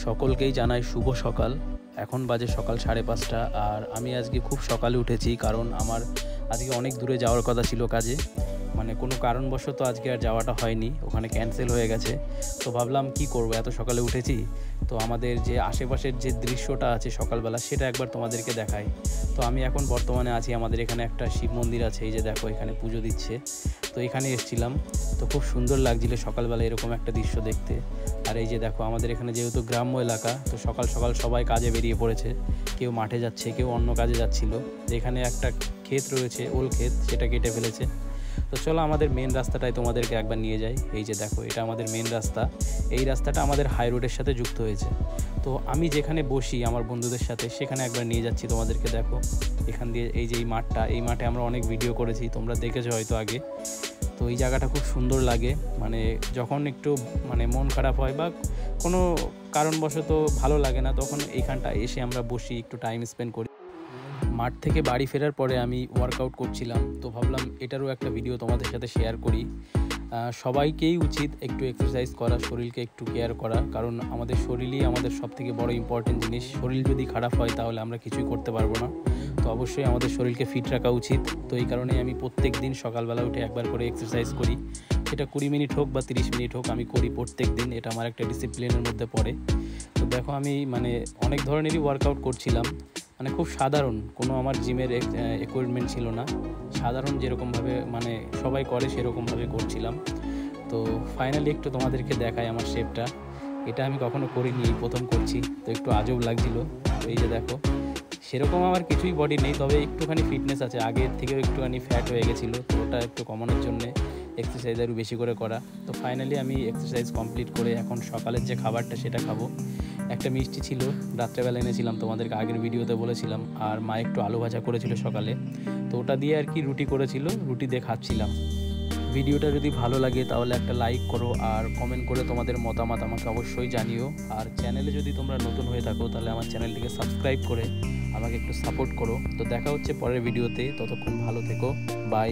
সকলকেই জানাই শুভ সকাল। এখন বাজে সকাল 5:30 আর আমি আজকে খুব সকালে উঠেছি, কারণ আমার আজকে অনেক দূরে যাওয়ার কথা ছিল কাজে। মানে কোনো কারণবশত আজকে আর যাওয়াটা হয়নি, ওখানে ক্যান্সেল হয়ে গেছে। তো ভাবলাম কি করব, এত সকালে উঠেছি, তো আমাদের যে আশেপাশের যে দৃশ্যটা আছে সকালবেলা সেটা একবার তোমাদেরকে দেখাই। তো আমি এখন বর্তমানে আছি, আমাদের এখানে একটা শিব মন্দির আছে, এই যে দেখো এখানে পুজো দিচ্ছে। তো এখানে এসেছিলাম, তো খুব সুন্দর লাগছিল সকালবেলা এরকম একটা দৃশ্য দেখতে। আর এই যে দেখো আমাদের এখানে যেহেতু গ্রাম্য এলাকা, তো সকাল সকাল সবাই কাজে বেরিয়ে পড়েছে, কেউ মাঠে যাচ্ছে, কেউ অন্য কাজে যাচ্ছিল। এখানে একটা ক্ষেত রয়েছে, ওল ক্ষেত, সেটা কেটে ফেলেছে। তো চলো আমাদের মেন রাস্তাটায় তোমাদেরকে একবার নিয়ে যাই। এই যে দেখো এটা আমাদের মেন রাস্তা, এই রাস্তাটা আমাদের হাই রোডের সাথে যুক্ত হয়েছে। তো আমি যেখানে বসি আমার বন্ধুদের সাথে, সেখানে একবার নিয়ে যাচ্ছি তোমাদেরকে। দেখো এখান দিয়ে এই যে এই মাঠটা, এই মাঠে আমরা অনেক ভিডিও করেছি, তোমরা দেখেছো হয়তো আগে। তো এই জায়গাটা খুব সুন্দর লাগে, মানে যখন একটু মানে মন খারাপ হয় বা কোনো কারণবশত ভালো লাগে না, তখন এইখানটা এসে আমরা বসি, একটু টাইম স্পেন্ড করি। মাঠ থেকে বাড়ি ফেরার পরে আমি ওয়ার্কআউট করছিলাম, তো ভাবলাম এটারও একটা ভিডিও তোমাদের সাথে শেয়ার করি। সবাইকেই উচিত একটু এক্সারসাইজ করা, শরীরকে একটু কেয়ার করা, কারণ আমাদের শরীরই আমাদের সবথেকে বড় ইম্পর্টেন্ট জিনিস। শরীর যদি খারাপ হয় তাহলে আমরা কিছুই করতে পারবো না। তো অবশ্যই আমাদের শরীরকে ফিট রাখা উচিত। তো এই কারণেই আমি প্রত্যেক দিন সকালবেলা উঠে একবার করে এক্সারসাইজ করি, সেটা 20 মিনিট হোক বা 30 মিনিট হোক, আমি করি প্রত্যেক দিন। এটা আমার একটা ডিসিপ্লিনের মধ্যে পড়ে। তো দেখো আমি মানে অনেক ধরনেরই ওয়ার্কআউট করছিলাম, মানে খুব সাধারণ, কোনো আমার জিমের ইকুইপমেন্ট ছিল না, সাধারণ যেরকমভাবে মানে সবাই করে সেরকমভাবে করছিলাম। তো ফাইনালি একটু তোমাদেরকে দেখাই আমার শেপটা, এটা আমি কখনো করিনি, এই প্রথম করছি, তো একটু আজব লাগছিল। তো এই যে দেখো সেরকম আমার কিছুই বডি নেই, তবে একটুখানি ফিটনেস আছে, আগের থেকেও একটুখানি ফ্যাট হয়ে গেছিলো, তো ওটা একটু কমানোর জন্যে এক্সারসাইজ আরও বেশি করে করা। তো ফাইনালি আমি এক্সারসাইজ কমপ্লিট করে এখন সকালের যে খাবারটা সেটা খাবো। একটা মিষ্টি ছিল, রাত্রেবেলা এনেছিলাম, তোমাদেরকে আগের ভিডিওতে বলেছিলাম। আর মা একটু আলু ভাজা করেছিল সকালে, তো ওটা দিয়ে আর কি রুটি করেছিল, রুটি দিয়ে খাচ্ছিলাম। ভিডিওটা যদি ভালো লাগে তাহলে একটা লাইক করো, আর কমেন্ট করে তোমাদের মতামত আমাকে অবশ্যই জানিও। আর চ্যানেলে যদি তোমরা নতুন হয়ে থাকো তাহলে আমার চ্যানেলটিকে সাবস্ক্রাইব করে আমাকে একটু সাপোর্ট করো। তো দেখা হচ্ছে পরের ভিডিওতে, ততক্ষণ ভালো থেকো, বাই।